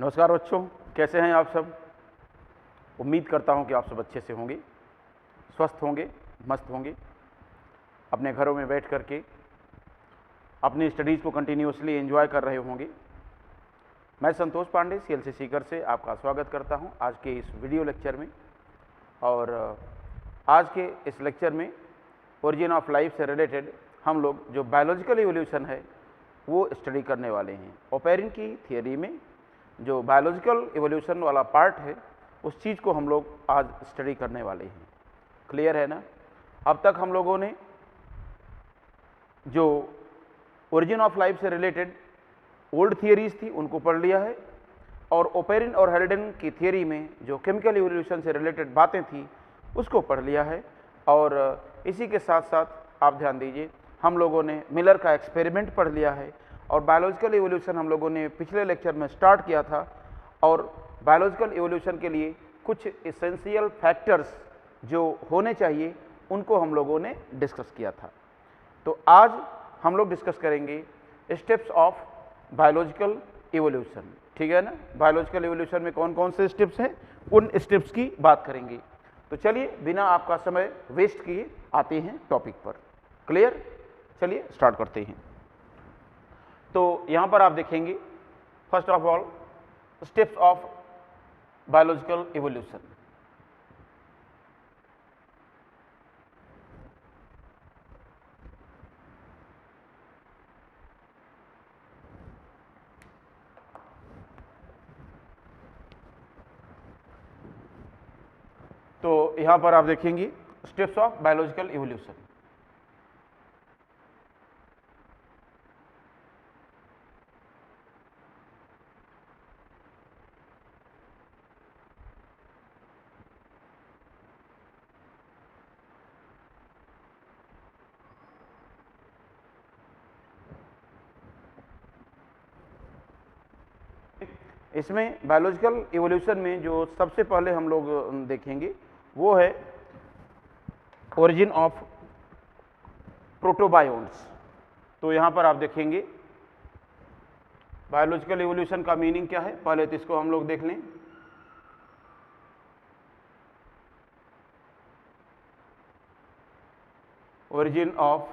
नमस्कार बच्चों, कैसे हैं आप सब। उम्मीद करता हूं कि आप सब अच्छे से होंगे, स्वस्थ होंगे, मस्त होंगे, अपने घरों में बैठ कर के अपनी स्टडीज़ को कंटिन्यूसली एंजॉय कर रहे होंगे। मैं संतोष पांडे CLC सीकर से आपका स्वागत करता हूं आज के इस वीडियो लेक्चर में। और आज के इस लेक्चर में ओरिजिन ऑफ लाइफ से रिलेटेड हम लोग जो बायोलॉजिकल इवोल्यूशन है वो स्टडी करने वाले हैं। ओपेरिन की थियरी में जो बायोलॉजिकल इवोल्यूशन वाला पार्ट है उस चीज़ को हम लोग आज स्टडी करने वाले हैं। क्लियर है ना। अब तक हम लोगों ने जो ओरिजिन ऑफ लाइफ से रिलेटेड ओल्ड थियरीज थी उनको पढ़ लिया है, और ओपेरिन और हेल्डेन की थियरी में जो केमिकल इवोल्यूशन से रिलेटेड बातें थी उसको पढ़ लिया है। और इसी के साथ साथ आप ध्यान दीजिए, हम लोगों ने मिलर का एक्सपेरिमेंट पढ़ लिया है, और बायोलॉजिकल इवोल्यूशन हम लोगों ने पिछले लेक्चर में स्टार्ट किया था, और बायोलॉजिकल इवोल्यूशन के लिए कुछ एसेंशियल फैक्टर्स जो होने चाहिए उनको हम लोगों ने डिस्कस किया था। तो आज हम लोग डिस्कस करेंगे स्टेप्स ऑफ बायोलॉजिकल इवोल्यूशन। ठीक है ना। बायोलॉजिकल इवोल्यूशन में कौन कौन से स्टेप्स हैं उन स्टेप्स की बात करेंगे। तो चलिए बिना आपका समय वेस्ट किए आते हैं टॉपिक पर। क्लियर। चलिए स्टार्ट करते हैं। तो यहां पर आप देखेंगे first of all steps of biological evolution. तो यहां पर आप देखेंगे स्टेप्स ऑफ बायोलॉजिकल इवोल्यूशन। इसमें बायोलॉजिकल इवोल्यूशन में जो सबसे पहले हम लोग देखेंगे वो है ओरिजिन ऑफ प्रोटोबायोन्ट्स। तो यहां पर आप देखेंगे बायोलॉजिकल इवोल्यूशन का मीनिंग क्या है, पहले तो इसको हम लोग देख लें। Origin of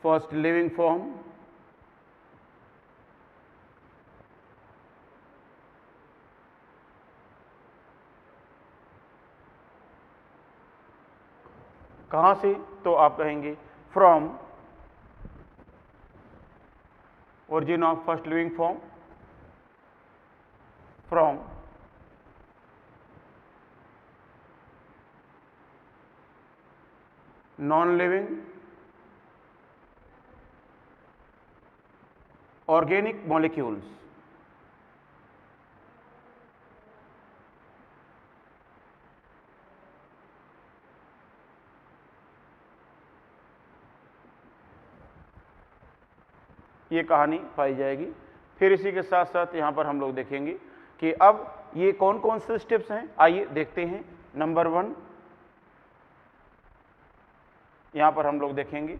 first living form, कहां से, तो आप कहेंगे from origin of first living form from non living organic molecules. ये कहानी पाई जाएगी। फिर इसी के साथ साथ यहाँ पर हम लोग देखेंगे कि अब ये कौन कौन से स्टेप्स हैं, आइए देखते हैं। नंबर 1 यहाँ पर हम लोग देखेंगे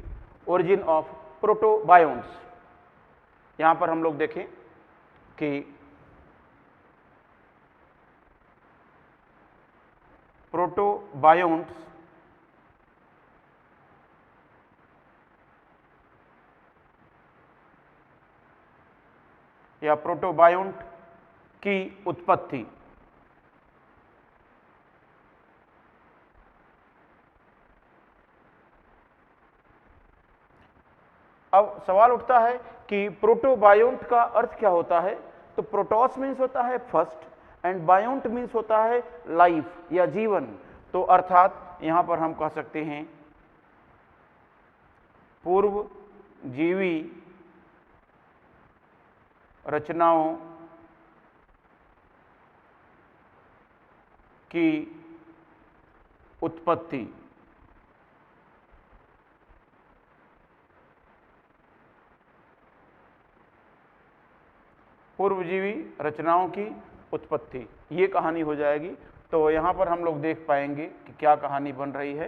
ओरिजिन ऑफ प्रोटोबायोन्ट्स। यहाँ पर हम लोग देखें कि प्रोटोबायोन्ट्स या प्रोटोबायोन्ट की उत्पत्ति। अब सवाल उठता है कि प्रोटोबायोन्ट का अर्थ क्या होता है। तो प्रोटोस मीन्स होता है फर्स्ट एंड बायोन्ट मीन्स होता है लाइफ या जीवन। तो अर्थात यहां पर हम कह सकते हैं पूर्व जीवी रचनाओं की उत्पत्ति। पूर्वजीवी रचनाओं की उत्पत्ति, ये कहानी हो जाएगी। तो यहां पर हम लोग देख पाएंगे कि क्या कहानी बन रही है।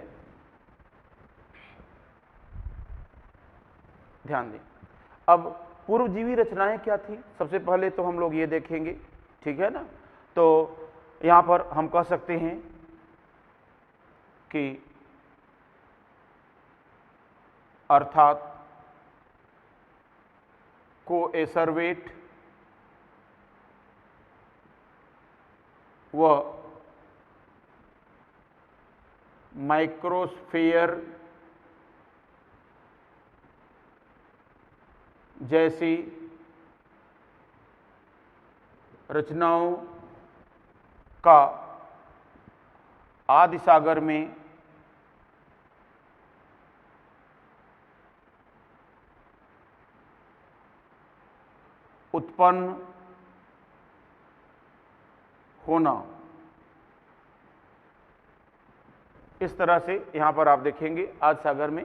ध्यान दें। अब पूर्वजीवी रचनाएं क्या थी, सबसे पहले तो हम लोग ये देखेंगे, ठीक है ना। तो यहाँ पर हम कह सकते हैं कि अर्थात कोएसरवेट व माइक्रोस्फीयर जैसी रचनाओं का आदि सागर में उत्पन्न होना। इस तरह से यहां पर आप देखेंगे आदि सागर में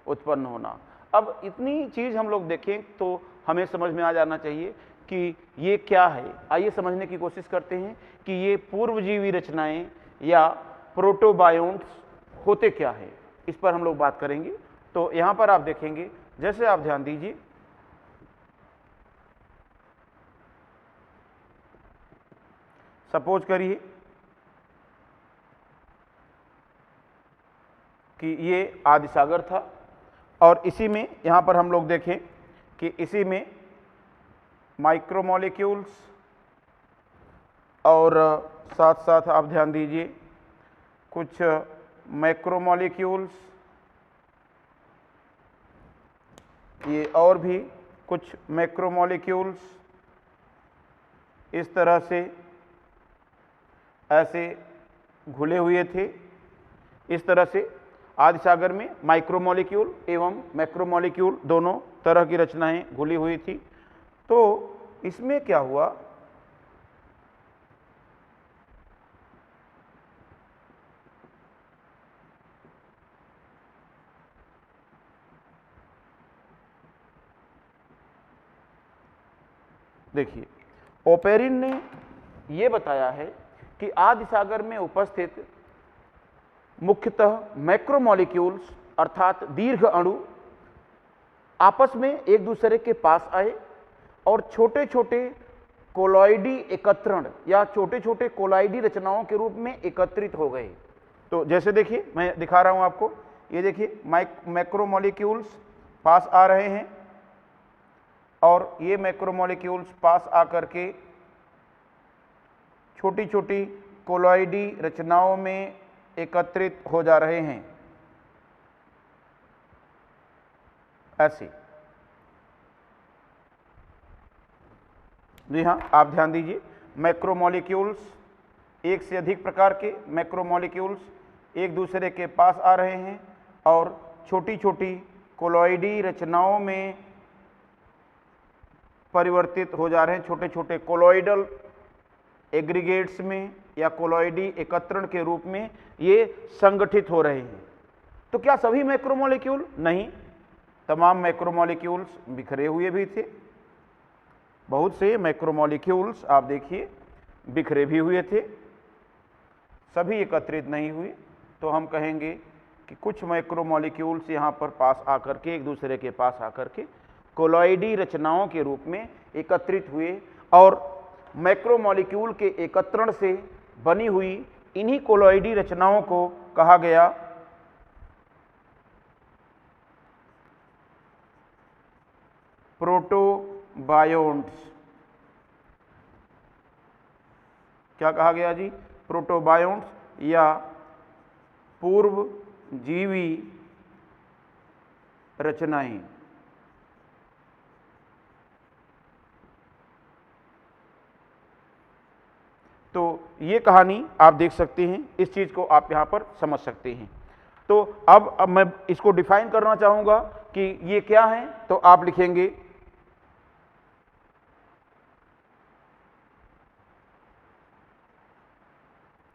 उत्पन्न होना। अब इतनी चीज हम लोग देखें तो हमें समझ में आ जाना चाहिए कि ये क्या है। आइए समझने की कोशिश करते हैं कि ये पूर्वजीवी रचनाएं या प्रोटोबायोन्ट्स होते क्या है, इस पर हम लोग बात करेंगे। तो यहां पर आप देखेंगे, जैसे आप ध्यान दीजिए, सपोज करिए कि ये आदि सागर था और इसी में यहाँ पर हम लोग देखें कि इसी में माइक्रोमोलिक्यूल्स और साथ साथ आप ध्यान दीजिए कुछ मैक्रोमोलिक्यूल्स, ये और भी कुछ मैक्रोमोलिक्यूल्स इस तरह से ऐसे घुले हुए थे। इस तरह से आदि सागर में माइक्रोमोलिक्यूल एवं मैक्रोमोलिक्यूल दोनों तरह की रचनाएं घुली हुई थी। तो इसमें क्या हुआ, देखिए ओपेरिन ने यह बताया है कि आदि सागर में उपस्थित मुख्यतः मैक्रोमोलिक्यूल्स अर्थात दीर्घ अणु आपस में एक दूसरे के पास आए और छोटे छोटे कोलॉइडी एकत्रण या छोटे छोटे कोलॉइडी रचनाओं के रूप में एकत्रित हो गए। तो जैसे देखिए मैं दिखा रहा हूं आपको, ये देखिए मैक्रोमोलिक्यूल्स पास आ रहे हैं और ये मैक्रोमोलिक्यूल्स पास आकर के छोटी छोटी कोलॉइडी रचनाओं में एकत्रित हो जा रहे हैं, ऐसे। जी हाँ, आप ध्यान दीजिए, मैक्रोमोलिक्यूल्स, एक से अधिक प्रकार के मैक्रोमोलिक्यूल्स एक दूसरे के पास आ रहे हैं और छोटी छोटी कोलॉइडी रचनाओं में परिवर्तित हो जा रहे हैं, छोटे छोटे कोलॉइडल एग्रीगेट्स में या कोलॉइडी एकत्रण के रूप में ये संगठित हो रहे हैं। तो क्या सभी मैक्रोमोलिक्यूल? नहीं, तमाम मैक्रोमोलिक्यूल्स बिखरे हुए भी थे। बहुत से मैक्रोमोलिक्यूल्स आप देखिए बिखरे भी हुए थे, सभी एकत्रित नहीं हुए। तो हम कहेंगे कि कुछ मैक्रोमोलिक्यूल्स यहाँ पर पास आकर के, एक दूसरे के पास आकर के कोलॉइडी रचनाओं के रूप में एकत्रित हुए और मैक्रोमोलिक्यूल के एकत्रण से बनी हुई इन्हीं कोलॉइडी रचनाओं को कहा गया प्रोटोबायोन्ट्स। क्या कहा गया जी? प्रोटोबायोन्ट्स या पूर्वजीवी रचनाएं। तो ये कहानी आप देख सकते हैं, इस चीज को आप यहां पर समझ सकते हैं। तो अब मैं इसको डिफाइन करना चाहूंगा कि ये क्या है। तो आप लिखेंगे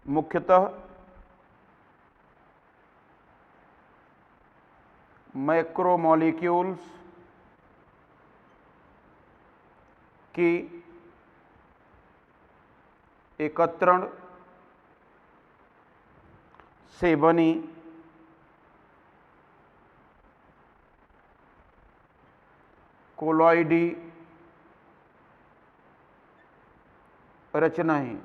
मुख्यतः मैक्रोमोलिक्यूल्स की एकत्रण से बनी कोलॉइडी रचनाएं,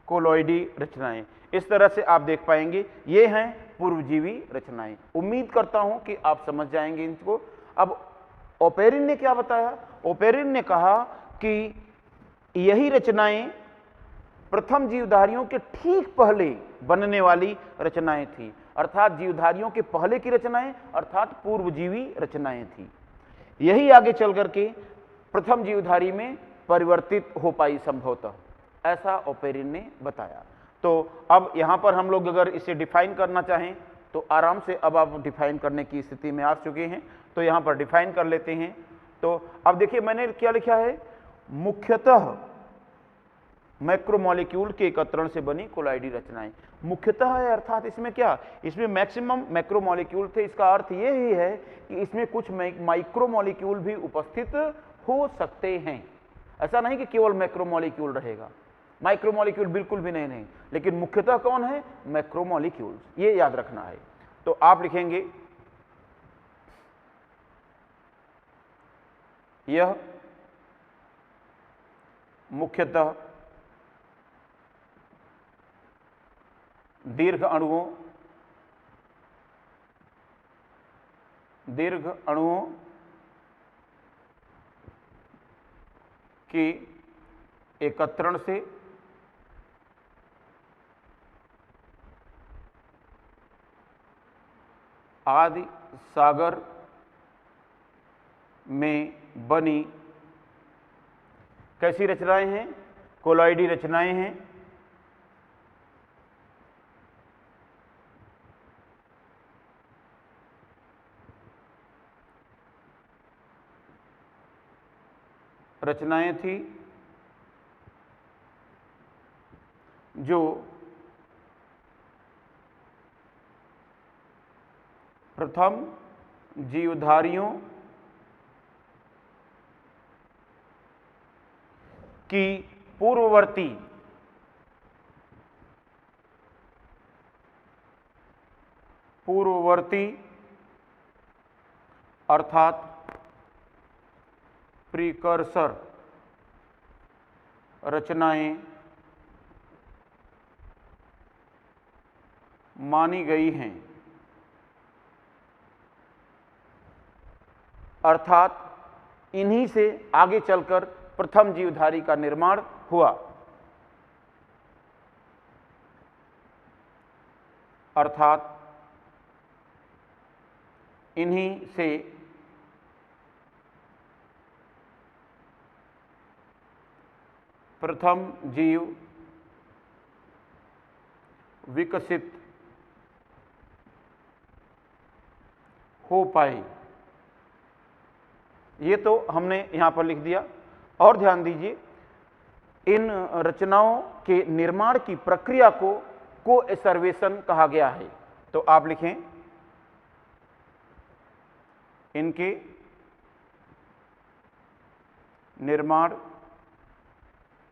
कोलॉइडी रचनाएं। इस तरह से आप देख पाएंगे ये हैं पूर्वजीवी रचनाएं। उम्मीद करता हूं कि आप समझ जाएंगे इनको। अब ओपेरिन ने क्या बताया? ओपेरिन ने कहा कि यही रचनाएं प्रथम जीवधारियों के ठीक पहले बनने वाली रचनाएं थी, अर्थात जीवधारियों के पहले की रचनाएं, अर्थात पूर्वजीवी रचनाएं थी। यही आगे चल करके प्रथम जीवधारी में परिवर्तित हो पाई संभवतः, ऐसा ओपेरिन ने बताया। तो अब यहां पर हम लोग अगर इसे डिफाइन करना चाहें तो आराम से अब आप डिफाइन करने की स्थिति में आ चुके हैं, तो यहां पर डिफाइन कर लेते हैं। तो अब देखिए मैंने क्या लिखा है, मुख्यतः मैक्रोमोलिक्यूल के एकत्रण से बनी कोलॉइडी रचनाएं। मुख्यतः है अर्थात इसमें क्या, इसमें मैक्सिमम मैक्रोमोलिक्यूल थे। इसका अर्थ ये ही है कि इसमें कुछ माइक्रोमोलिक्यूल भी उपस्थित हो सकते हैं। ऐसा नहीं कि केवल मैक्रोमोलिक्यूल रहेगा, माइक्रोमोलिक्यूल बिल्कुल भी नहीं, लेकिन मुख्यतः कौन है, मैक्रोमोलिक्यूल्स, ये याद रखना है। तो आप लिखेंगे यह मुख्यतः दीर्घ अणुओं के एकत्रण से आदि सागर में बनी कैसी रचनाएं हैं, कोलॉइडी रचनाएं हैं। रचनाएं थी जो प्रथम जीवधारियों की पूर्ववर्ती अर्थात प्रीकर्सर रचनाएं मानी गई हैं, अर्थात इन्हीं से आगे चलकर प्रथम जीवधारी का निर्माण हुआ, अर्थात इन्हीं से प्रथम जीव विकसित हो पाए। ये तो हमने यहां पर लिख दिया। और ध्यान दीजिए, इन रचनाओं के निर्माण की प्रक्रिया को कोएसर्वेशन कहा गया है। तो आप लिखें इनके निर्माण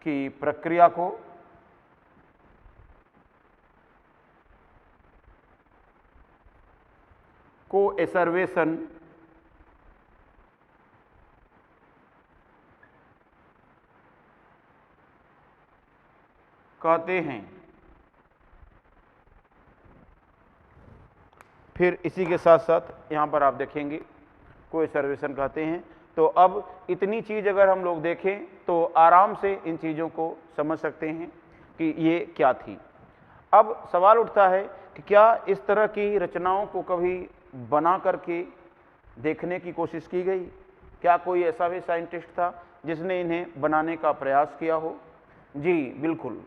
की प्रक्रिया को कोएसर्वेशन कहते हैं। फिर इसी के साथ साथ यहां पर आप देखेंगे कोएसर्वेशन कहते हैं। तो अब इतनी चीज अगर हम लोग देखें तो आराम से इन चीज़ों को समझ सकते हैं कि ये क्या थी। अब सवाल उठता है कि क्या इस तरह की रचनाओं को कभी बना करके देखने की कोशिश की गई? क्या कोई ऐसा भी साइंटिस्ट था जिसने इन्हें बनाने का प्रयास किया हो? जी बिल्कुल,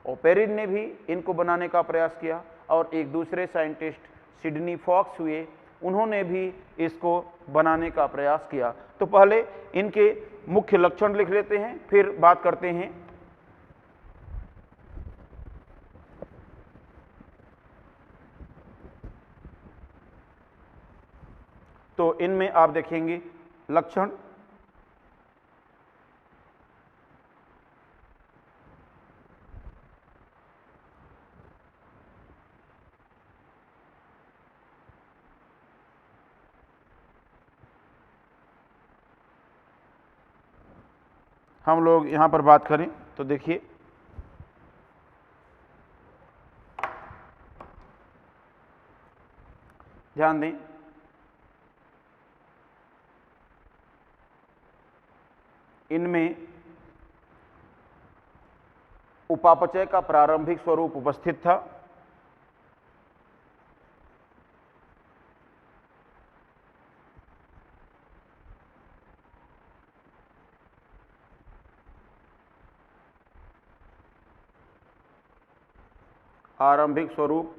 ओपेरिन ने भी इनको बनाने का प्रयास किया और एक दूसरे साइंटिस्ट सिडनी फॉक्स हुए, उन्होंने भी इसको बनाने का प्रयास किया। तो पहले इनके मुख्य लक्षण लिख लेते हैं, फिर बात करते हैं। तो इनमें आप देखेंगे लक्षण, हम लोग यहाँ पर बात करें तो देखिए ध्यान दें, इनमें उपापचय का प्रारंभिक स्वरूप उपस्थित था। आरंभिक स्वरूप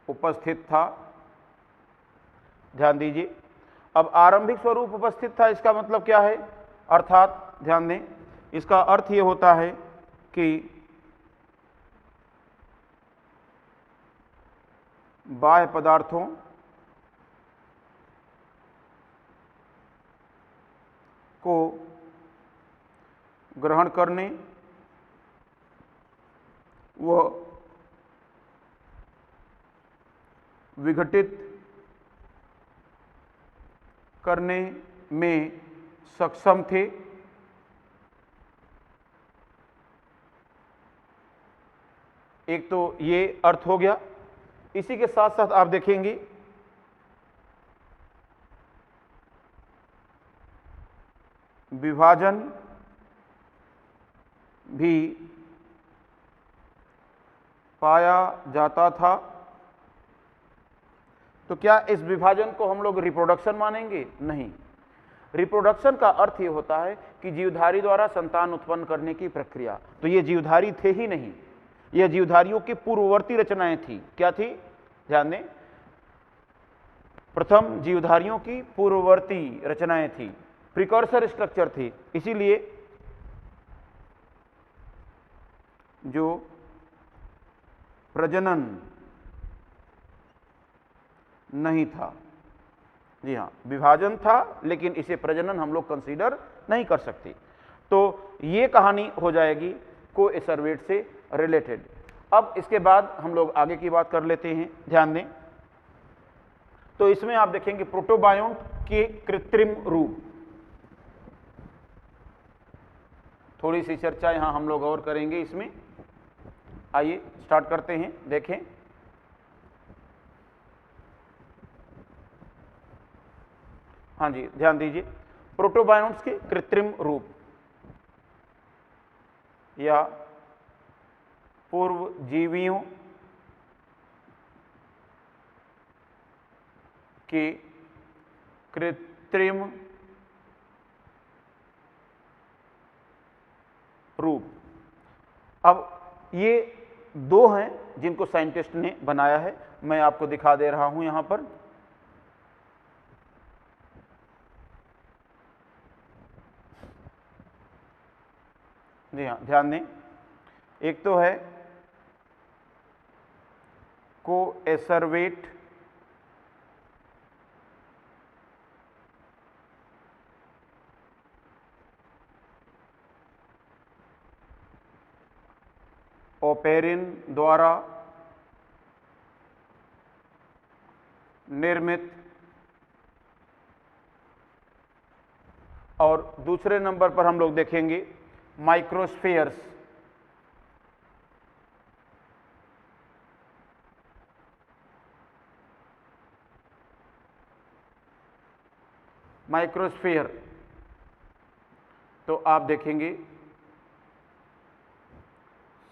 उपस्थित था। ध्यान दीजिए, अब आरंभिक स्वरूप उपस्थित था इसका मतलब क्या है, अर्थात ध्यान दें, इसका अर्थ ये होता है कि बाह्य पदार्थों को ग्रहण करने व विघटित करने में सक्षम थे। एक तो ये अर्थ हो गया। इसी के साथ साथ आप देखेंगे विभाजन भी पाया जाता था। तो क्या इस विभाजन को हम लोग रिप्रोडक्शन मानेंगे? नहीं। रिप्रोडक्शन का अर्थ ये होता है कि जीवधारी द्वारा संतान उत्पन्न करने की प्रक्रिया। तो ये जीवधारी थे ही नहीं, यह जीवधारियों की पूर्ववर्ती रचनाएं थी। क्या थी? ध्यान दें, प्रथम जीवधारियों की पूर्ववर्ती रचनाएं थी, प्रिकॉर्सर स्ट्रक्चर थी। इसीलिए जो प्रजनन नहीं था, जी हाँ, विभाजन था लेकिन इसे प्रजनन हम लोग कंसीडर नहीं कर सकते। तो ये कहानी हो जाएगी कोएसरवेट से रिलेटेड। अब इसके बाद हम लोग आगे की बात कर लेते हैं। ध्यान दें, तो इसमें आप देखेंगे प्रोटोबायोंट के कृत्रिम रूप। थोड़ी सी चर्चा यहां हम लोग और करेंगे इसमें। आइए स्टार्ट करते हैं। देखें, हाँ जी, ध्यान दीजिए, प्रोटोबायोंट्स के कृत्रिम रूप या पूर्वजीवियों के कृत्रिम रूप। अब ये दो हैं जिनको साइंटिस्ट ने बनाया है, मैं आपको दिखा दे रहा हूं यहां पर। जी हाँ, ध्यान दें, एक तो है कोएसरवेट ओपेरिन द्वारा निर्मित, और दूसरे नंबर पर हम लोग देखेंगे माइक्रोस्फीयर्स। माइक्रोस्फीयर तो आप देखेंगे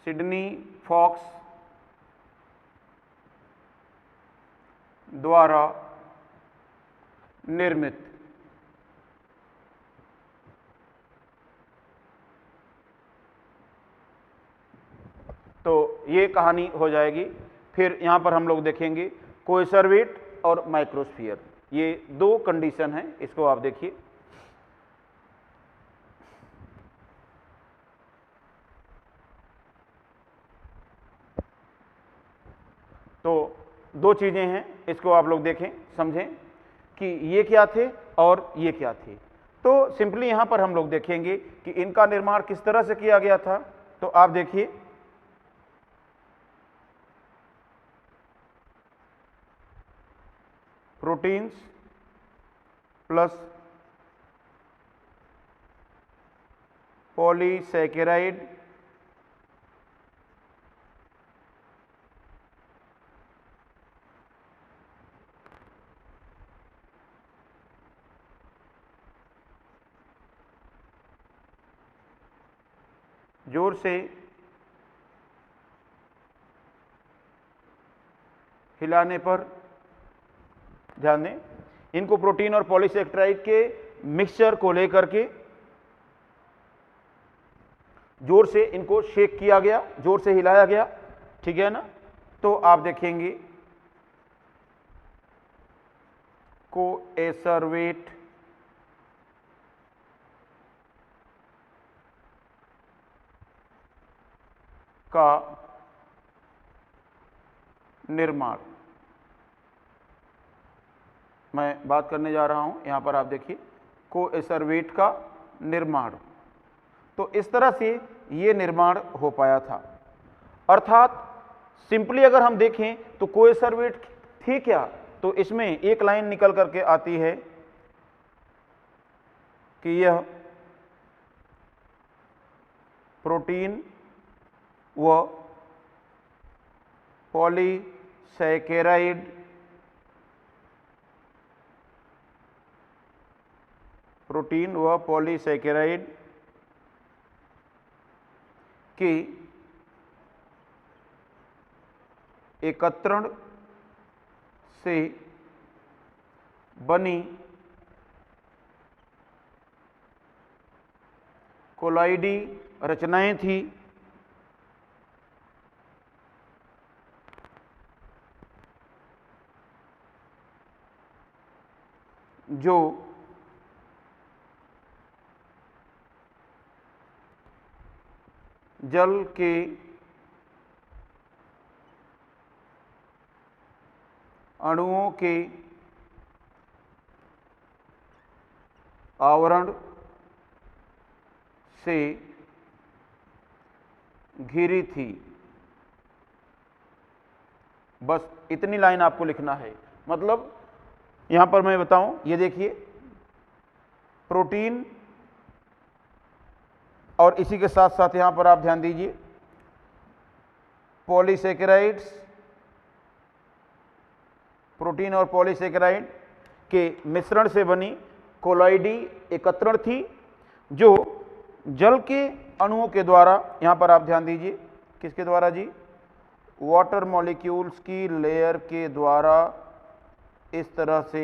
सिडनी फॉक्स द्वारा निर्मित। तो ये कहानी हो जाएगी। फिर यहां पर हम लोग देखेंगे कोएसरवेट और माइक्रोस्फीयर, ये दो कंडीशन हैं, इसको आप देखिए। तो दो चीजें हैं, इसको आप लोग देखें, समझें कि ये क्या थे और ये क्या थे। तो सिंपली यहां पर हम लोग देखेंगे कि इनका निर्माण किस तरह से किया गया था। तो आप देखिए, प्रोटीन्स प्लस पॉलीसैकेराइड जोर से हिलाने पर, ध्यान दें, इनको प्रोटीन और पॉलीसैकेराइड के मिक्सचर को लेकर के जोर से इनको शेक किया गया, जोर से हिलाया गया, ठीक है ना। तो आप देखेंगे कोएसरवेट का निर्माण। मैं बात करने जा रहा हूं, यहां पर आप देखिए कोएसरवेट का निर्माण। तो इस तरह से ये निर्माण हो पाया था। अर्थात सिंपली अगर हम देखें तो कोएसरवेट थी क्या, तो इसमें एक लाइन निकल करके आती है कि यह प्रोटीन व पॉलीसैकेराइड के एकत्रण से बनी कोलाइडी रचनाएं थी, जो जल के अणुओं के आवरण से घिरी थी। बस इतनी लाइन आपको लिखना है। मतलब यहां पर मैं बताऊं, ये देखिए प्रोटीन और इसी के साथ साथ यहां पर आप ध्यान दीजिए पॉलीसैकेराइड्स, प्रोटीन और पॉलीसैकेराइड के मिश्रण से बनी कोलाइडी एकत्रण थी, जो जल के अणुओं के द्वारा, यहां पर आप ध्यान दीजिए किसके द्वारा जी, वाटर मॉलिक्यूल्स की लेयर के द्वारा इस तरह से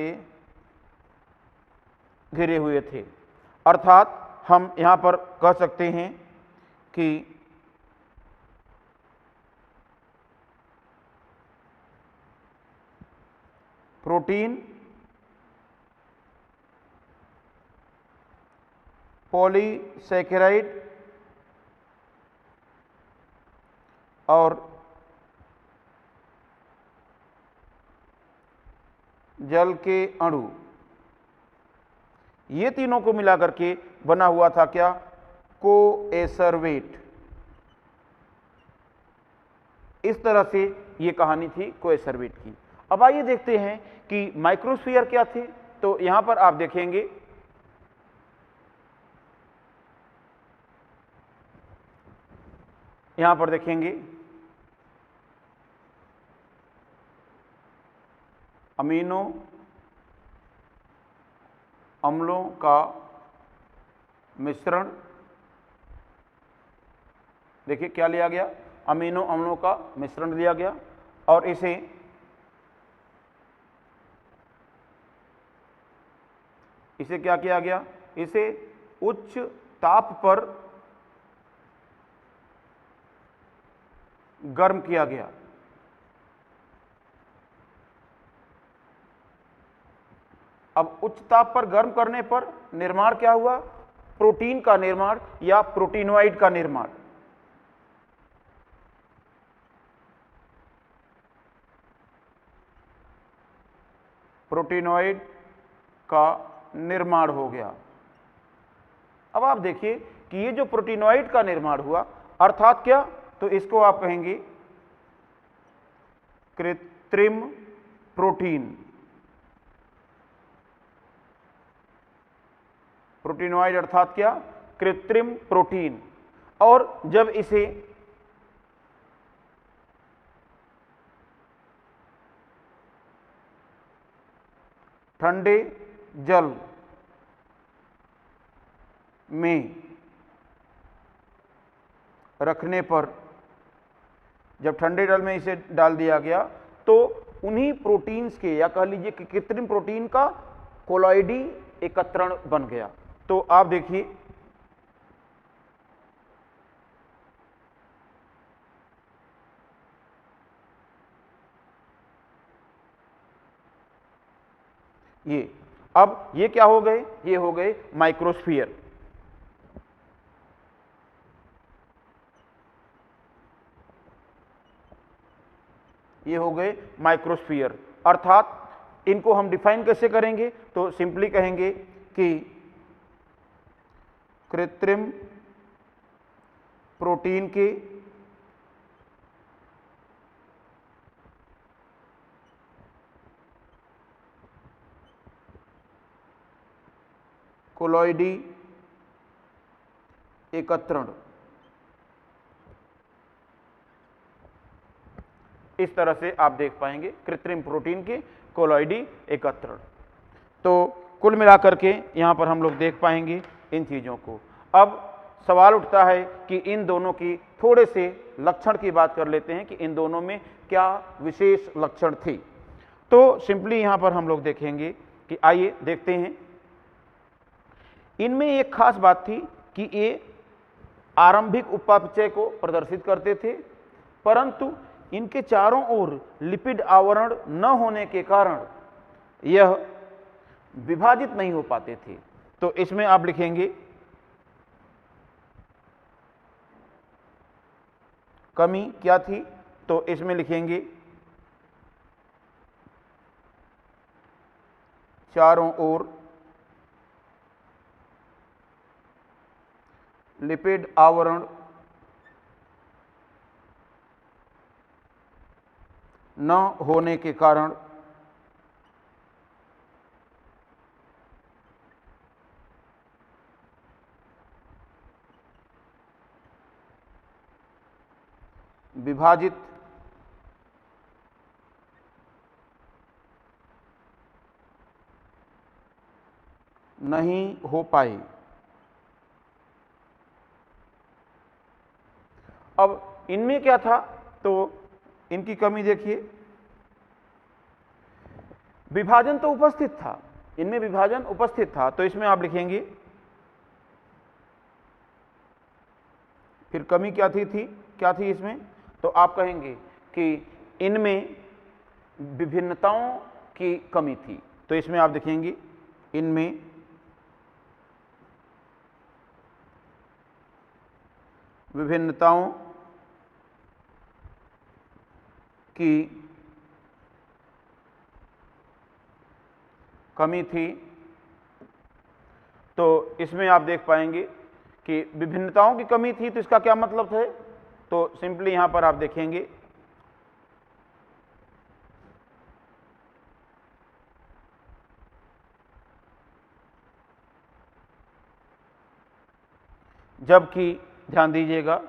घिरे हुए थे। अर्थात हम यहां पर कह सकते हैं कि प्रोटीन पॉलीसैकेराइड और जल के अणु, ये तीनों को मिलाकर के बना हुआ था क्या, कोएसरवेट। इस तरह से ये कहानी थी कोएसरवेट की। अब आइए देखते हैं कि माइक्रोस्फीयर क्या थे। तो यहां पर आप देखेंगे यहां पर देखेंगे अमीनो अम्लों का मिश्रण, देखिए क्या लिया गया, अमीनो अम्लों का मिश्रण लिया गया और इसे क्या किया गया, इसे उच्च ताप पर गर्म किया गया। अब उच्च ताप पर गर्म करने पर निर्माण क्या हुआ, प्रोटीन का निर्माण या प्रोटीनोइड का निर्माण। प्रोटीनोइड का निर्माण हो गया। अब आप देखिए कि ये जो प्रोटीनोइड का निर्माण हुआ, अर्थात क्या, तो इसको आप कहेंगे कृत्रिम प्रोटीन। प्रोटीनोइड अर्थात क्या, कृत्रिम प्रोटीन। और जब इसे ठंडे जल में रखने पर, जब ठंडे जल में इसे डाल दिया गया तो उन्हीं प्रोटीन्स के, या कह लीजिए कि कृत्रिम प्रोटीन का कोलॉइडी एकत्रण बन गया। तो आप देखिए ये, अब ये क्या हो गए, ये हो गए माइक्रोस्फीयर। ये हो गए माइक्रोस्फीयर, अर्थात इनको हम डिफाइन कैसे करेंगे, तो सिंपली कहेंगे कि कृत्रिम प्रोटीन के कोलॉइडी एकत्रण, इस तरह से आप देख पाएंगे कृत्रिम प्रोटीन के कोलॉइडी एकत्रण। तो कुल मिलाकर के यहां पर हम लोग देख पाएंगे इन चीजों को। अब सवाल उठता है कि इन दोनों की थोड़े से लक्षण की बात कर लेते हैं कि इन दोनों में क्या विशेष लक्षण थे। तो सिंपली यहां पर हम लोग देखेंगे कि आइए देखते हैं। इनमें एक खास बात थी कि ये आरंभिक उपापचय को प्रदर्शित करते थे, परंतु इनके चारों ओर लिपिड आवरण न होने के कारण यह विभाजित नहीं हो पाते थे। तो इसमें आप लिखेंगे कमी क्या थी, तो इसमें लिखेंगे चारों ओर लिपिड आवरण न होने के कारण विभाजित नहीं हो पाए। अब इनमें क्या था, तो इनकी कमी देखिए, विभाजन तो उपस्थित था, इनमें विभाजन उपस्थित था। तो इसमें आप लिखेंगे फिर कमी क्या थी क्या थी इसमें, तो आप कहेंगे कि इनमें विभिन्नताओं की कमी थी। तो इसमें आप देखेंगे इनमें विभिन्नताओं की कमी थी। तो इसमें आप देख पाएंगे कि विभिन्नताओं की कमी थी, तो इसका क्या मतलब है, तो सिंपली यहां पर आप देखेंगे जबकि, ध्यान दीजिएगा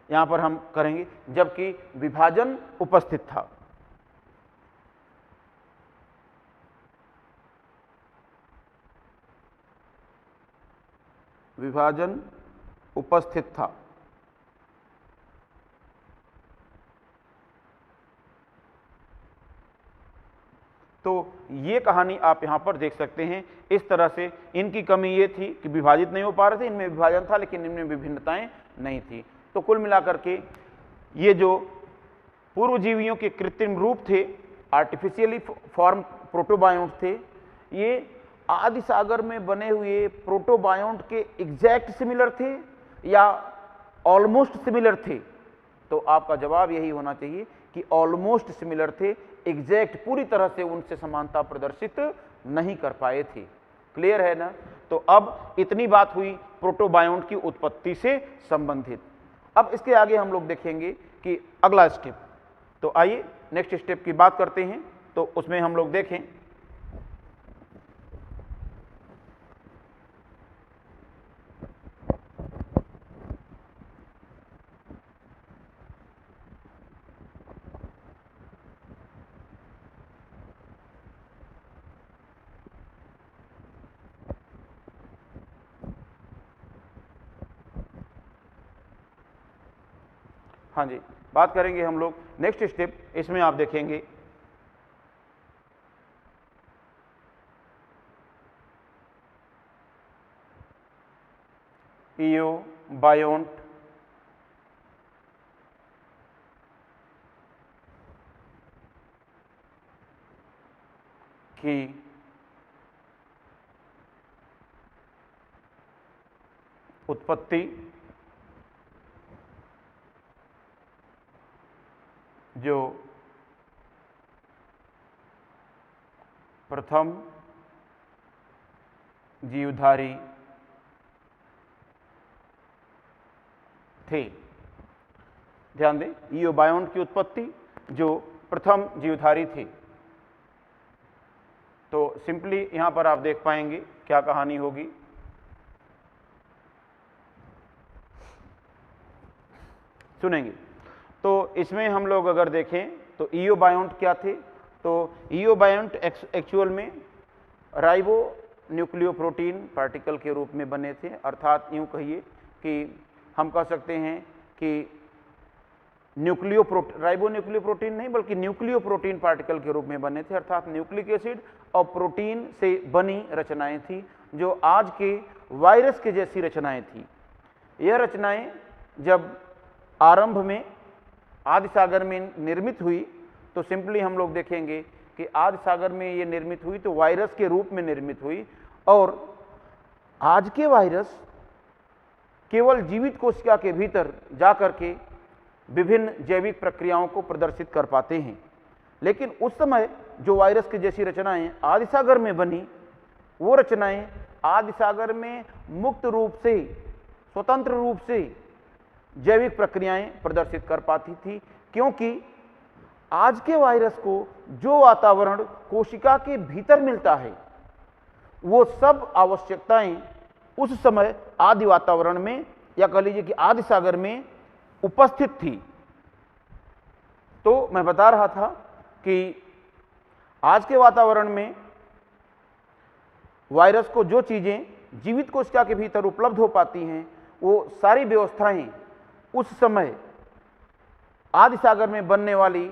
यहां पर हम करेंगे जबकि विभाजन उपस्थित था। विभाजन उपस्थित था। तो ये कहानी आप यहां पर देख सकते हैं। इस तरह से इनकी कमी ये थी कि विभाजित नहीं हो पा रहे थे, इनमें विभाजन था लेकिन इनमें विभिन्नताएं नहीं थी। तो कुल मिलाकर के ये जो पूर्वजीवियों के कृत्रिम रूप थे, आर्टिफिशियली फॉर्म प्रोटोबायोन्ट थे, ये आदि सागर में बने हुए प्रोटोबायोन्ट के एग्जैक्ट सिमिलर थे या ऑलमोस्ट सिमिलर थे। तो आपका जवाब यही होना चाहिए कि ऑलमोस्ट सिमिलर थे, एग्जैक्ट पूरी तरह से उनसे समानता प्रदर्शित नहीं कर पाए थे। क्लियर है ना। तो अब इतनी बात हुई प्रोटोबायोन्ट की उत्पत्ति से संबंधित। अब इसके आगे हम लोग देखेंगे कि अगला स्टेप। तो आइए नेक्स्ट स्टेप की बात करते हैं। तो उसमें हम लोग देखें हाँ जी, बात करेंगे हम लोग नेक्स्ट स्टेप। इसमें आप देखेंगे इयोबायोंट की उत्पत्ति जो प्रथम जीवधारी थे। ध्यान दें, इयोबायोंट की उत्पत्ति जो प्रथम जीवधारी थे। तो सिंपली यहां पर आप देख पाएंगे क्या कहानी होगी। सुनेंगे तो इसमें हम लोग अगर देखें तो इयोबायोंट क्या थे, तो इयोबायोंट एक्चुअल में राइबो न्यूक्लियोप्रोटीन पार्टिकल के रूप में बने थे। अर्थात यूं कहिए कि हम कह सकते हैं कि राइबो न्यूक्लियोप्रोटीन नहीं बल्कि न्यूक्लियोप्रोटीन पार्टिकल के रूप में बने थे। अर्थात न्यूक्लिक एसिड और प्रोटीन से बनी रचनाएं थी जो आज के वायरस के जैसी रचनाएं थी। यह रचनाएं जब आरंभ में आदि सागर में निर्मित हुई तो सिंपली हम लोग देखेंगे कि आदि सागर में ये निर्मित हुई तो वायरस के रूप में निर्मित हुई, और आज के वायरस केवल जीवित कोशिका के भीतर जाकर के विभिन्न जैविक प्रक्रियाओं को प्रदर्शित कर पाते हैं। लेकिन उस समय जो वायरस की जैसी रचनाएं आदि सागर में बनी, वो रचनाएं आदि सागर में मुक्त रूप से, स्वतंत्र रूप से जैविक प्रक्रियाएं प्रदर्शित कर पाती थी, क्योंकि आज के वायरस को जो वातावरण कोशिका के भीतर मिलता है वो सब आवश्यकताएं उस समय आदि वातावरण में या कह लीजिए कि आदि सागर में उपस्थित थी। तो मैं बता रहा था कि आज के वातावरण में वायरस को जो चीजें जीवित कोशिका के भीतर उपलब्ध हो पाती हैं वो सारी व्यवस्थाएं उस समय आदि सागर में बनने वाली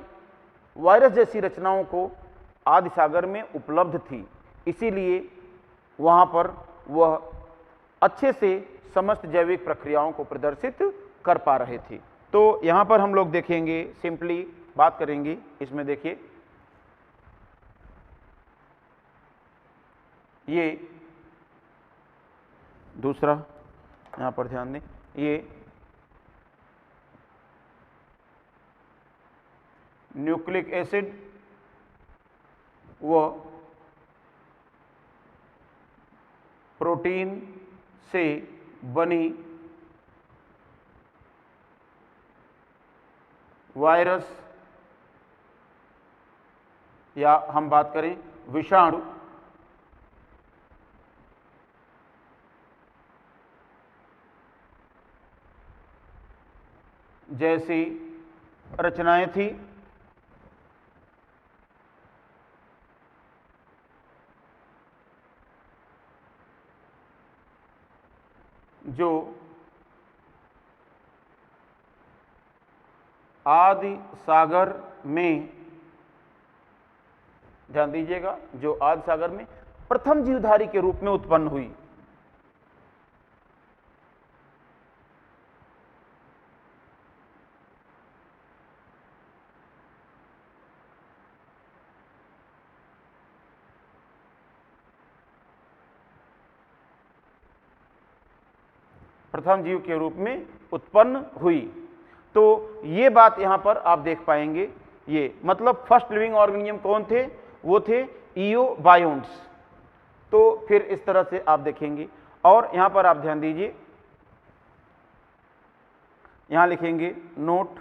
वायरस जैसी रचनाओं को आदि सागर में उपलब्ध थी। इसीलिए वहां पर वह अच्छे से समस्त जैविक प्रक्रियाओं को प्रदर्शित कर पा रहे थे। तो यहां पर हम लोग देखेंगे, सिंपली बात करेंगे इसमें। देखिए ये दूसरा, यहां पर ध्यान दें, ये न्यूक्लिक एसिड व प्रोटीन से बनी वायरस या हम बात करें विषाणु जैसी रचनाएं थी। जो आदि सागर में, ध्यान दीजिएगा, जो आदि सागर में प्रथम जीवधारी के रूप में उत्पन्न हुई। प्रथम जीव के रूप में उत्पन्न हुई। तो ये बात यहां पर आप देख पाएंगे। ये मतलब फर्स्ट लिविंग ऑर्गेनिज्म कौन थे? वो थे इयोबायोंट्स। तो फिर इस तरह से आप देखेंगे, और यहां पर आप ध्यान दीजिए, यहां लिखेंगे नोट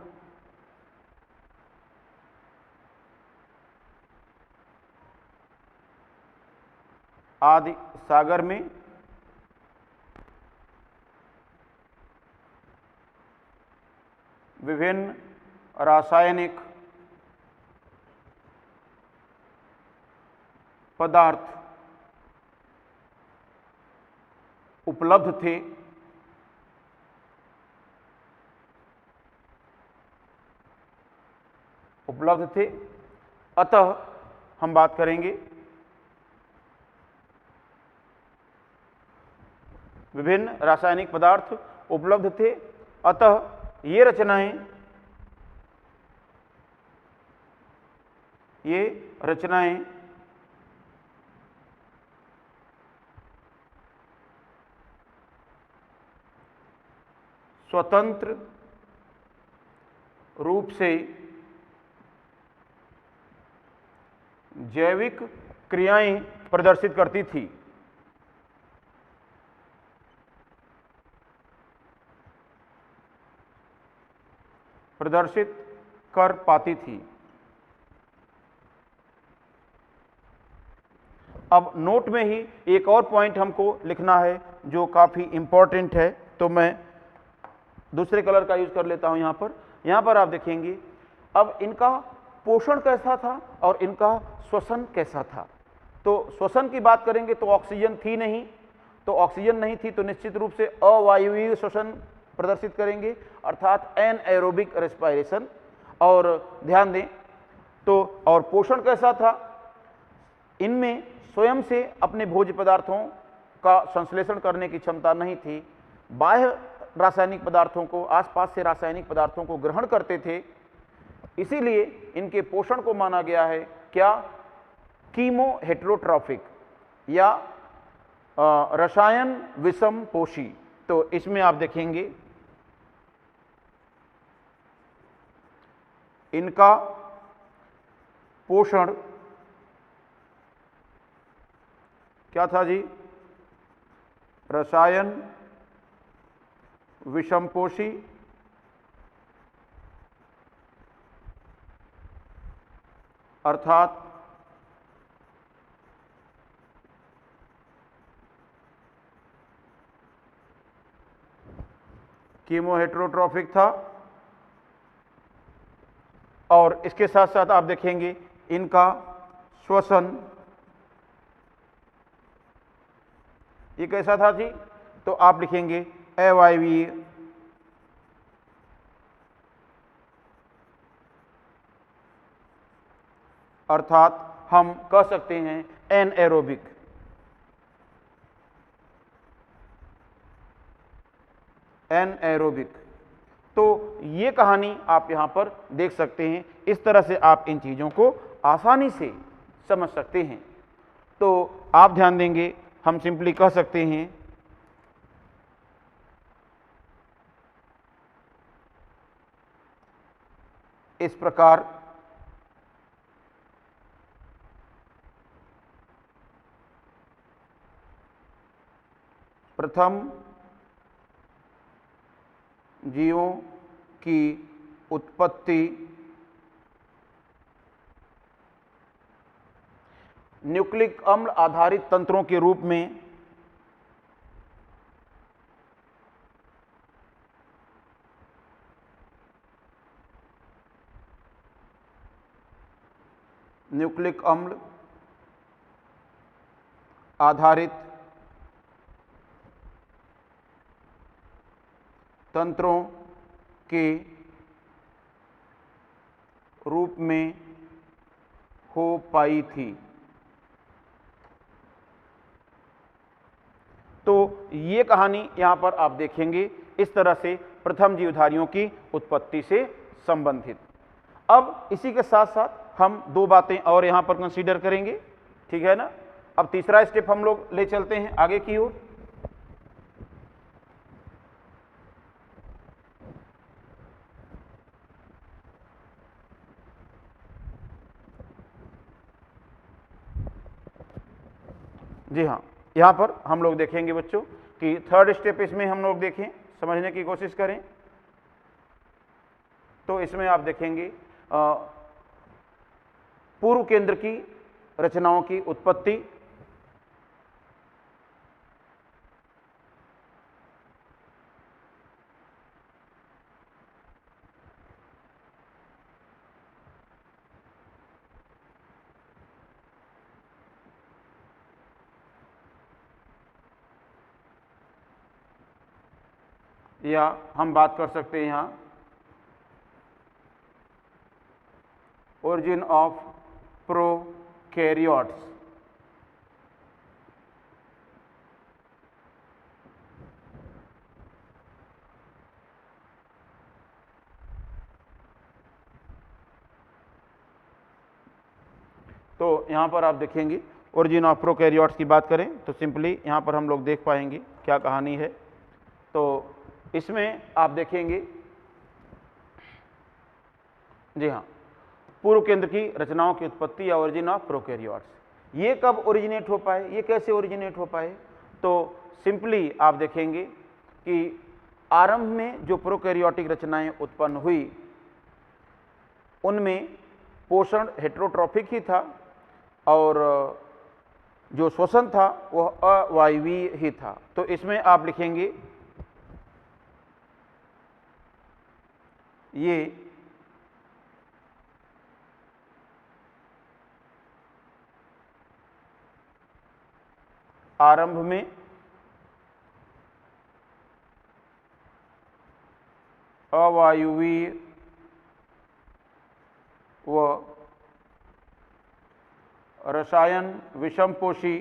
आदि सागर में विभिन्न रासायनिक पदार्थ उपलब्ध थे उपलब्ध थे। अतः हम बात करेंगे विभिन्न रासायनिक पदार्थ उपलब्ध थे, अतः ये रचनाएं स्वतंत्र रूप से जैविक क्रियाएं प्रदर्शित करती थी। प्रदर्शित कर पाती थी। अब नोट में ही एक और पॉइंट हमको लिखना है जो काफ़ी इंपॉर्टेंट है, तो मैं दूसरे कलर का यूज कर लेता हूं। यहां पर आप देखेंगे अब इनका पोषण कैसा था और इनका श्वसन कैसा था। तो श्वसन की बात करेंगे तो ऑक्सीजन थी नहीं, तो ऑक्सीजन नहीं थी तो निश्चित रूप से अवायवीय श्वसन प्रदर्शित करेंगे, अर्थात एनएरोबिक रेस्पिरेशन। और ध्यान दें तो और पोषण कैसा था, इनमें स्वयं से अपने भोज्य पदार्थों का संश्लेषण करने की क्षमता नहीं थी, बाह्य रासायनिक पदार्थों को, आसपास से रासायनिक पदार्थों को ग्रहण करते थे। इसीलिए इनके पोषण को माना गया है क्या, कीमो हेटेरोट्रॉफिक या रसायन विषम पोषी। तो इसमें आप देखेंगे इनका पोषण क्या था जी, रसायन विषमपोषी, अर्थात कीमो हेटेरोट्रॉफिक था। और इसके साथ साथ आप देखेंगे इनका श्वसन ये कैसा था जी, तो आप लिखेंगे अवायवीय, अर्थात हम कह सकते हैं एनएरोबिक। एनएरोबिक। तो ये कहानी आप यहां पर देख सकते हैं। इस तरह से आप इन चीजों को आसानी से समझ सकते हैं। तो आप ध्यान देंगे, हम सिंपली कह सकते हैं इस प्रकार प्रथम जीवों की उत्पत्ति न्यूक्लिक अम्ल आधारित तंत्रों के रूप में न्यूक्लिक अम्ल आधारित तंत्रों के रूप में हो पाई थी। तो ये कहानी यहां पर आप देखेंगे इस तरह से प्रथम जीवधारियों की उत्पत्ति से संबंधित। अब इसी के साथ साथ हम दो बातें और यहां पर कंसीडर करेंगे, ठीक है ना। अब तीसरा स्टेप हम लोग ले चलते हैं आगे की ओर। जी हाँ, यहां पर हम लोग देखेंगे बच्चों कि थर्ड स्टेप इसमें हम लोग देखें, समझने की कोशिश करें। तो इसमें आप देखेंगे पूर्व केंद्र की रचनाओं की उत्पत्ति, या हम बात कर सकते हैं यहां origin of prokaryotes. तो यहाँ पर आप देखेंगे ओरिजिन ऑफ प्रोकैरियोट्स की बात करें तो सिंपली यहाँ पर हम लोग देख पाएंगे क्या कहानी है। तो इसमें आप देखेंगे, जी हाँ, पूर्व केंद्र की रचनाओं की उत्पत्ति या ओरिजिन ऑफ प्रोकैरियोट्स, ये कब ओरिजिनेट हो पाए, ये कैसे ओरिजिनेट हो पाए। तो सिंपली आप देखेंगे कि आरंभ में जो प्रोकैरियोटिक रचनाएं उत्पन्न हुई उनमें पोषण हेटेरोट्रॉफिक ही था और जो श्वसन था वह अवायवीय ही था। तो इसमें आप लिखेंगे ये आरंभ में अवायवीय व रसायन विषमपोषी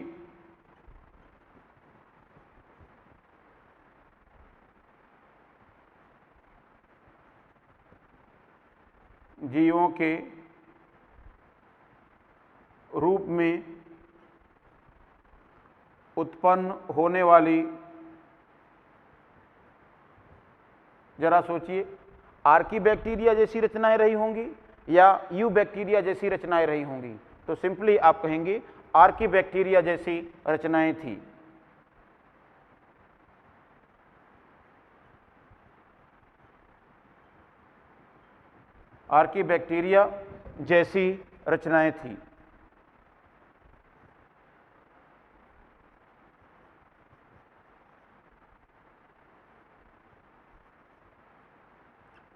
जीवों के रूप में उत्पन्न होने वाली, जरा सोचिए, आर्की बैक्टीरिया जैसी रचनाएं रही होंगी या यू बैक्टीरिया जैसी रचनाएं रही होंगी। तो सिंपली आप कहेंगे आर्की बैक्टीरिया जैसी रचनाएं थी। आर्की बैक्टीरिया जैसी रचनाएं थी।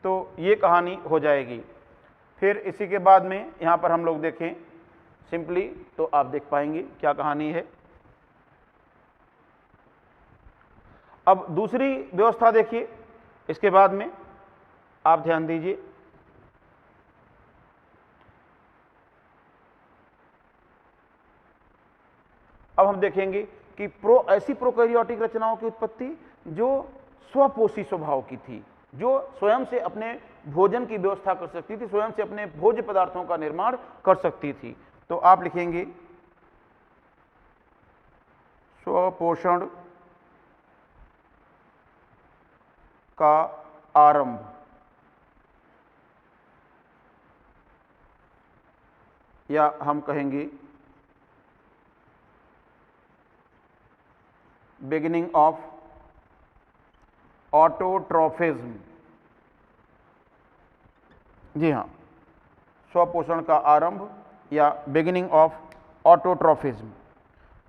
तो ये कहानी हो जाएगी। फिर इसी के बाद में यहाँ पर हम लोग देखें सिंपली तो आप देख पाएंगे क्या कहानी है। अब दूसरी व्यवस्था देखिए, इसके बाद में आप ध्यान दीजिए, अब हम देखेंगे कि ऐसी प्रोकैरियोटिक रचनाओं की उत्पत्ति जो स्वपोषी स्वभाव की थी, जो स्वयं से अपने भोजन की व्यवस्था कर सकती थी, स्वयं से अपने भोज्य पदार्थों का निर्माण कर सकती थी। तो आप लिखेंगे स्वपोषण का आरंभ, या हम कहेंगे बिगिनिंग ऑफ ऑटोट्रॉफिज्म। जी हाँ, स्वपोषण का आरंभ या बिगिनिंग ऑफ ऑटोट्रॉफिज्म।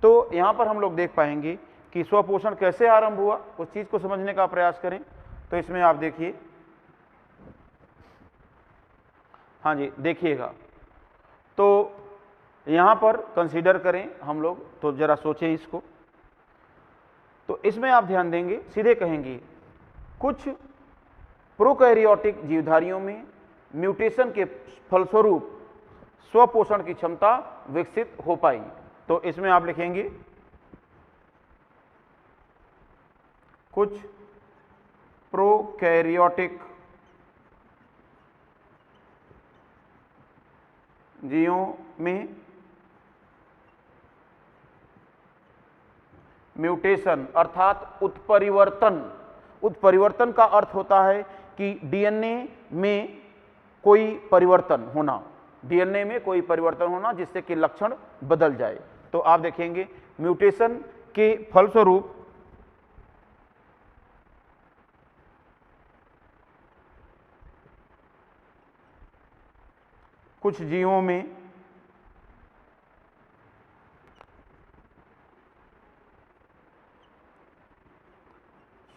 तो यहाँ पर हम लोग देख पाएंगे कि स्वपोषण कैसे आरंभ हुआ, उस चीज़ को समझने का प्रयास करें। तो इसमें आप देखिए, हाँ जी देखिएगा, तो यहाँ पर कंसीडर करें हम लोग, तो ज़रा सोचें इसको। तो इसमें आप ध्यान देंगे, सीधे कहेंगे कुछ प्रोकैरियोटिक जीवधारियों में म्यूटेशन के फलस्वरूप स्वपोषण की क्षमता विकसित हो पाई। तो इसमें आप लिखेंगे कुछ प्रोकैरियोटिक जीवों में म्यूटेशन अर्थात उत्परिवर्तन, उत्परिवर्तन का अर्थ होता है कि डीएनए में कोई परिवर्तन होना, डीएनए में कोई परिवर्तन होना जिससे कि लक्षण बदल जाए। तो आप देखेंगे म्यूटेशन के फलस्वरूप कुछ जीवों में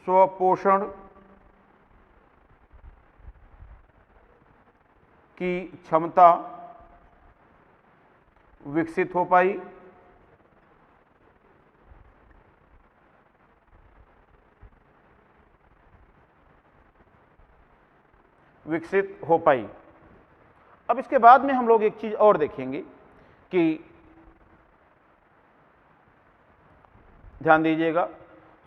स्वपोषण की क्षमता विकसित हो पाई। अब इसके बाद में हम लोग एक चीज और देखेंगे कि ध्यान दीजिएगा,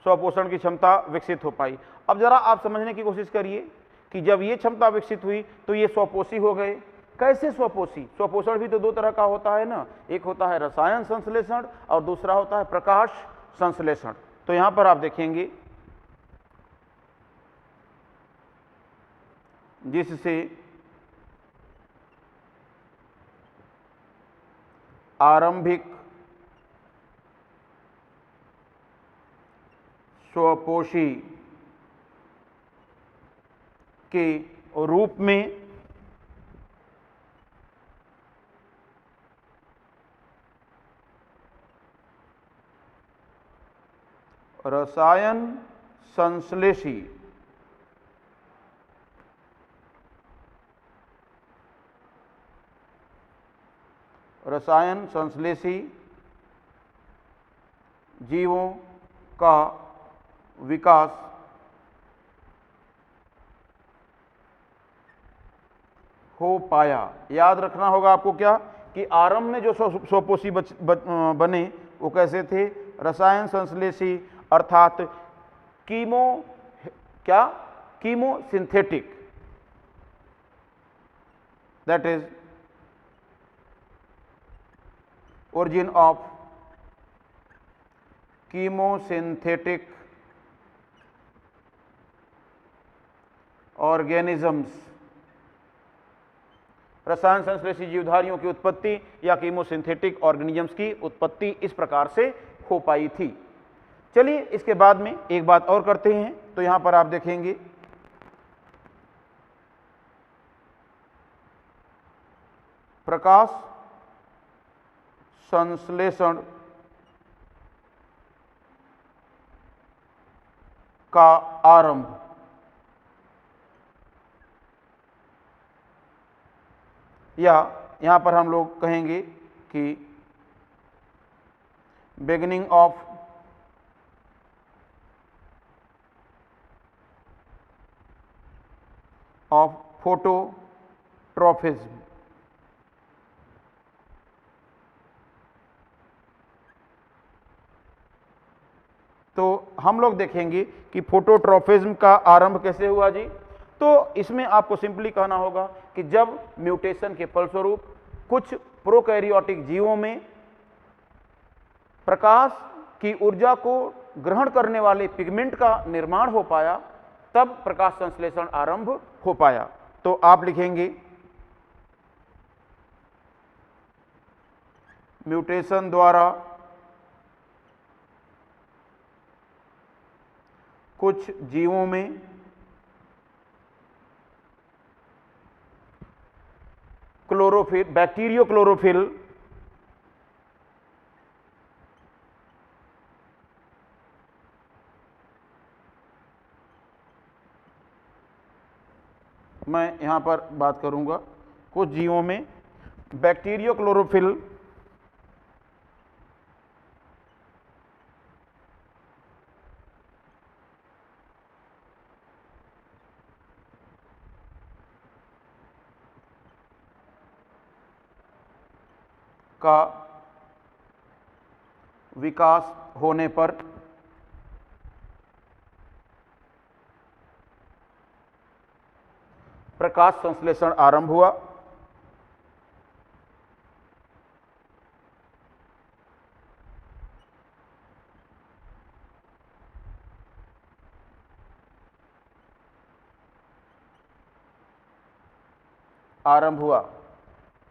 स्वपोषण की क्षमता विकसित हो पाई। अब जरा आप समझने की कोशिश करिए कि जब ये क्षमता विकसित हुई तो ये स्वपोषी हो गए। कैसे स्वपोषी? स्वपोषण भी तो दो तरह का होता है ना, एक होता है रसायन संश्लेषण और दूसरा होता है प्रकाश संश्लेषण। तो यहां पर आप देखेंगे जिससे आरंभिक स्वपोषी के रूप में रसायन संश्लेषी जीवों का विकास हो पाया। याद रखना होगा आपको क्या कि आरंभ में जो स्वपोषी बने वो कैसे थे? रसायन संश्लेषी, अर्थात chemo synthetic, that is origin of chemosynthetic organisms। रसायन संश्लेषी जीवधारियों की उत्पत्ति या कीमोसिंथेटिक ऑर्गेनिजम्स की उत्पत्ति इस प्रकार से हो पाई थी। चलिए इसके बाद में एक बात और करते हैं। तो यहां पर आप देखेंगे प्रकाश संश्लेषण का आरंभ। या यहां पर हम लोग कहेंगे कि बिगिनिंग ऑफ फोटोट्रॉफिज्म। तो हम लोग देखेंगे कि फोटोट्रॉफिज्म का आरंभ कैसे हुआ जी। तो इसमें आपको सिंपली कहना होगा कि जब म्यूटेशन के फलस्वरूप कुछ प्रोकैरियोटिक जीवों में प्रकाश की ऊर्जा को ग्रहण करने वाले पिगमेंट का निर्माण हो पाया, तब प्रकाश संश्लेषण आरंभ हो पाया। तो आप लिखेंगे म्यूटेशन द्वारा कुछ जीवों में क्लोरोफिल, बैक्टीरियो क्लोरोफिल मैं यहां पर बात करूंगा, कुछ जीवों में बैक्टीरियो क्लोरोफिल का विकास होने पर प्रकाश संश्लेषण आरंभ हुआ।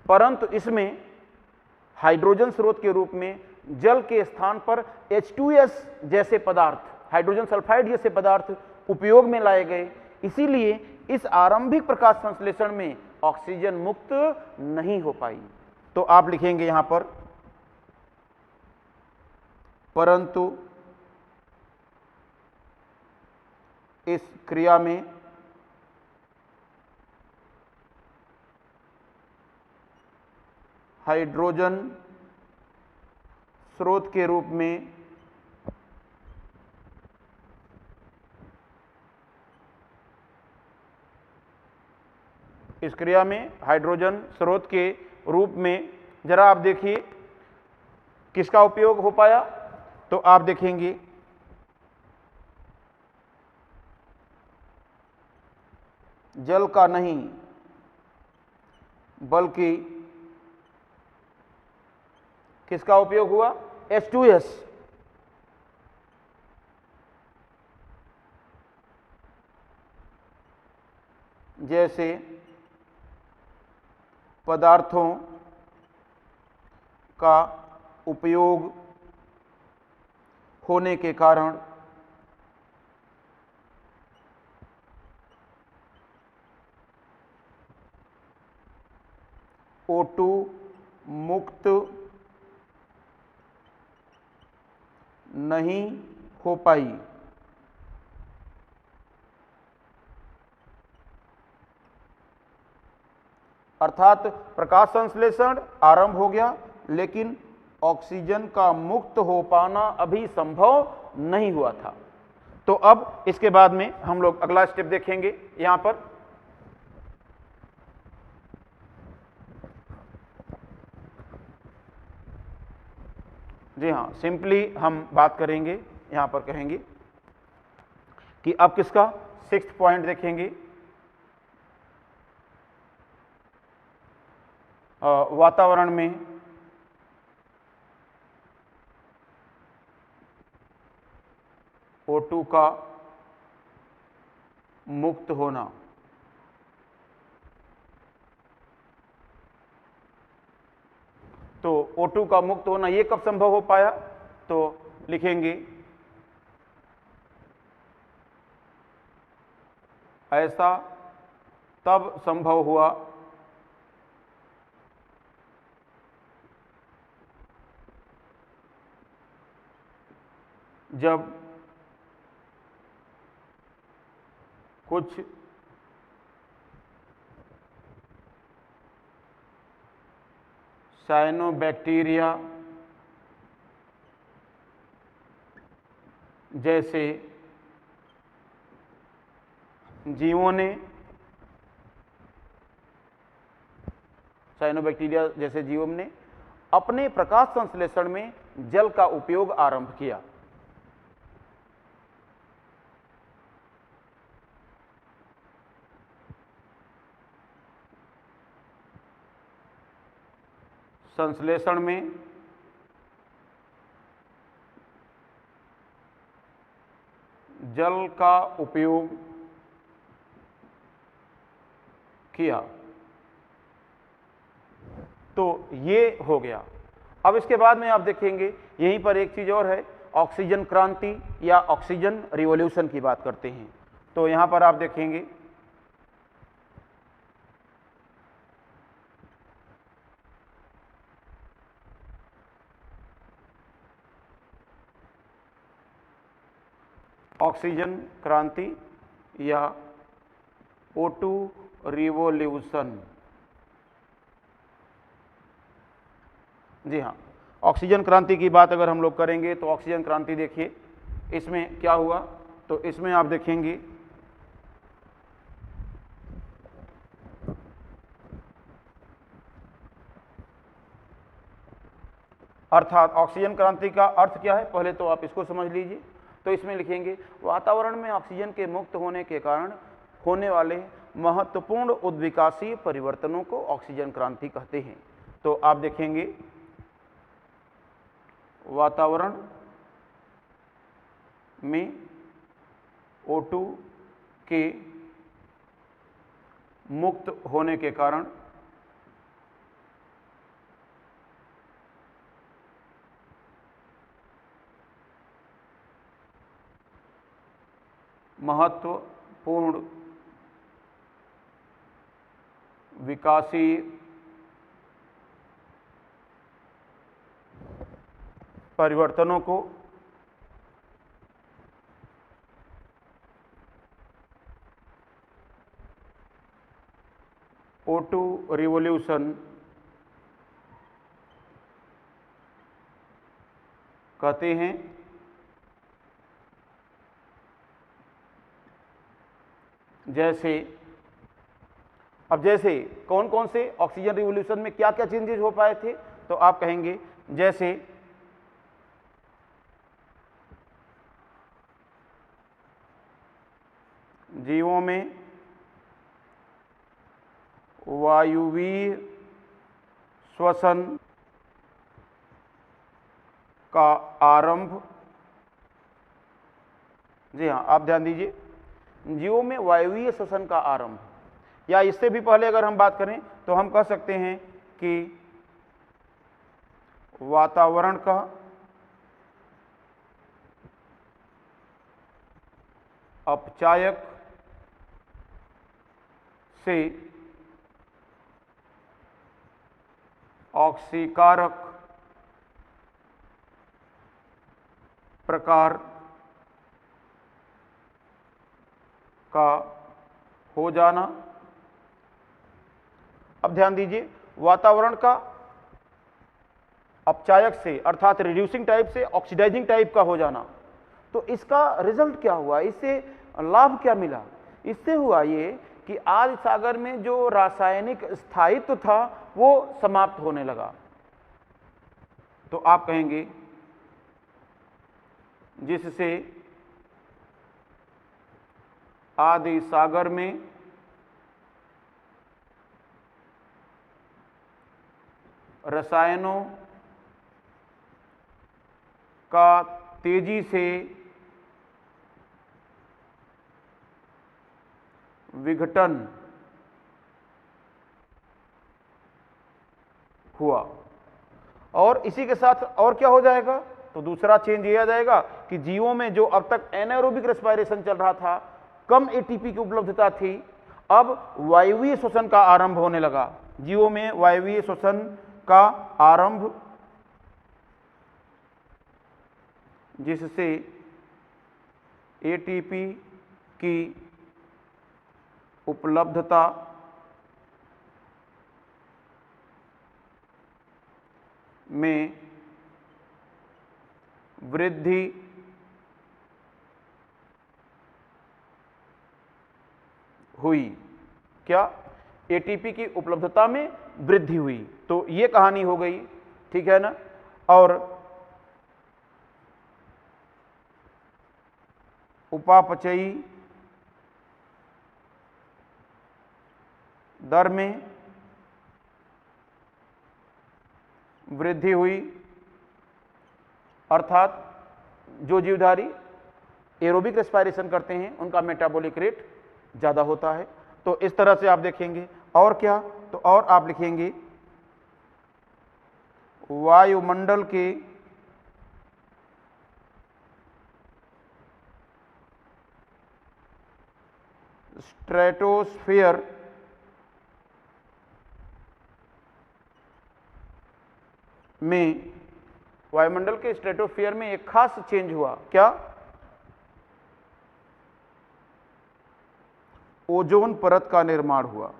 परंतु इसमें हाइड्रोजन स्रोत के रूप में जल के स्थान पर H2S जैसे पदार्थ, हाइड्रोजन सल्फाइड जैसे पदार्थ उपयोग में लाए गए। इसीलिए इस आरंभिक प्रकाश संश्लेषण में ऑक्सीजन मुक्त नहीं हो पाई। तो आप लिखेंगे यहां पर परंतु इस क्रिया में हाइड्रोजन स्रोत के रूप में इस क्रिया में हाइड्रोजन स्रोत के रूप में जरा आप देखिए किसका उपयोग हो पाया, तो आप देखेंगे जल का नहीं बल्कि किसका उपयोग हुआ, H2S। जैसे पदार्थों का उपयोग होने के कारण O2 मुक्त नहीं हो पाई। अर्थात प्रकाश संश्लेषण आरंभ हो गया, लेकिन ऑक्सीजन का मुक्त हो पाना अभी संभव नहीं हुआ था। तो अब इसके बाद में हम लोग अगला स्टेप देखेंगे। यहां पर जी हाँ, सिंपली हम बात करेंगे, यहां पर कहेंगे कि अब किसका 6th पॉइंट देखेंगे, वातावरण में O2 का मुक्त होना। तो O2 का मुक्त होना ये कब संभव हो पाया, तो लिखेंगे ऐसा तब संभव हुआ जब कुछ साइनोबैक्टीरिया जैसे जीवों ने अपने प्रकाश संश्लेषण में जल का उपयोग आरंभ किया। संश्लेषण में जल का उपयोग किया। तो ये हो गया। अब इसके बाद में आप देखेंगे यहीं पर एक चीज और है, ऑक्सीजन क्रांति या ऑक्सीजन रिवॉल्यूशन की बात करते हैं। तो यहां पर आप देखेंगे ऑक्सीजन क्रांति या O2 रिवॉल्यूशन। जी हाँ, ऑक्सीजन क्रांति की बात अगर हम लोग करेंगे तो ऑक्सीजन क्रांति देखिए इसमें क्या हुआ, तो इसमें आप देखेंगे अर्थात ऑक्सीजन क्रांति का अर्थ क्या है, पहले तो आप इसको समझ लीजिए। तो इसमें लिखेंगे वातावरण में ऑक्सीजन के मुक्त होने के कारण होने वाले महत्वपूर्ण उद्विकासीय परिवर्तनों को ऑक्सीजन क्रांति कहते हैं। तो आप देखेंगे वातावरण में O2 के मुक्त होने के कारण महत्वपूर्ण विकासीय परिवर्तनों को O2 रिवॉल्यूशन कहते हैं। जैसे अब जैसे कौन कौन से ऑक्सीजन रिवोल्यूशन में क्या क्या चेंजेस हो पाए थे, तो आप कहेंगे जैसे जीवों में वायुवीय श्वसन का आरंभ, जी हाँ आप ध्यान दीजिए, जीवों में वायुवीय श्वसन का आरंभ, या इससे भी पहले अगर हम बात करें तो हम कह सकते हैं कि वातावरण का अपचायक से ऑक्सीकारक प्रकार का हो जाना। अब ध्यान दीजिए, वातावरण का अपचायक से अर्थात रिड्यूसिंग टाइप से ऑक्सीडाइजिंग टाइप का हो जाना, तो इसका रिजल्ट क्या हुआ, इससे लाभ क्या मिला? इससे हुआ ये कि आज सागर में जो रासायनिक स्थायित्व था वो समाप्त होने लगा। तो आप कहेंगे जिससे आदि सागर में रसायनों का तेजी से विघटन हुआ। और इसी के साथ और क्या हो जाएगा, तो दूसरा चेंज ये आ जाएगा कि जीवों में जो अब तक एनाएरोबिक रेस्पिरेशन चल रहा था, कम एटीपी की उपलब्धता थी, अब वायुवीय श्वसन का आरंभ होने लगा। जीवों में वायुवीय श्वसन का आरंभ, जिससे एटीपी की उपलब्धता में वृद्धि हुई। क्या? एटीपी की उपलब्धता में वृद्धि हुई। तो ये कहानी हो गई, ठीक है ना। और उपापचयी दर में वृद्धि हुई, अर्थात जो जीवधारी एरोबिक रेस्पिरेशन करते हैं उनका मेटाबॉलिक रेट ज़्यादा होता है। तो इस तरह से आप देखेंगे। और क्या, तो और आप लिखेंगे वायुमंडल के स्ट्रेटोस्फीयर में, वायुमंडल के स्ट्रेटोस्फीयर में एक खास चेंज हुआ। क्या? ओजोन परत का निर्माण हुआ।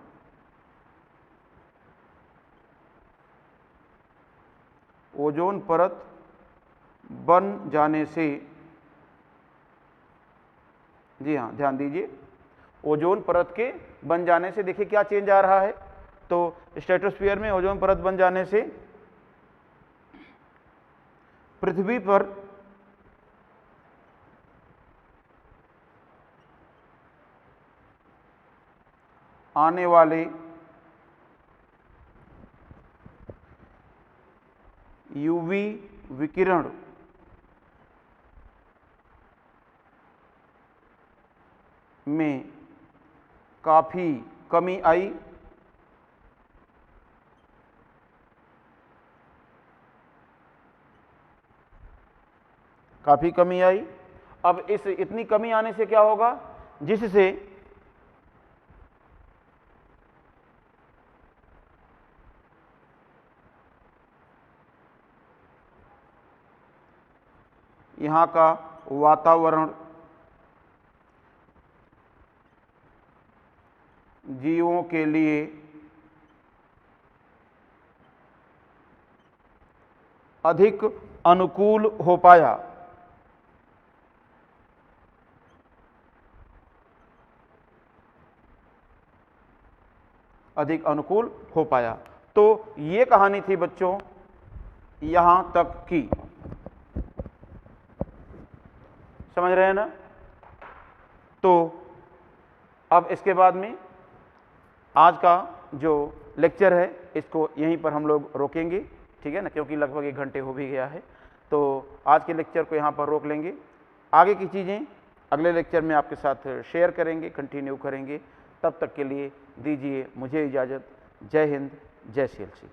ओजोन परत बन जाने से, जी हाँ ध्यान दीजिए, ओजोन परत के बन जाने से देखिए क्या चेंज आ रहा है। तो स्ट्रेटोस्फीयर में ओजोन परत बन जाने से पृथ्वी पर आने वाले यूवी विकिरण में काफी कमी आई। काफी कमी आई। अब इस इतनी कमी आने से क्या होगा, जिससे यहाँ का वातावरण जीवों के लिए अधिक अनुकूल हो पाया। अधिक अनुकूल हो पाया। तो ये कहानी थी बच्चों यहां तक की, समझ रहे हैं ना। तो अब इसके बाद में आज का जो लेक्चर है इसको यहीं पर हम लोग रोकेंगे, ठीक है ना, क्योंकि लगभग 1 घंटे हो भी गया है। तो आज के लेक्चर को यहाँ पर रोक लेंगे। आगे की चीज़ें अगले लेक्चर में आपके साथ शेयर करेंगे, कंटिन्यू करेंगे। तब तक के लिए दीजिए मुझे इजाज़त। जय हिंद, जय CLC।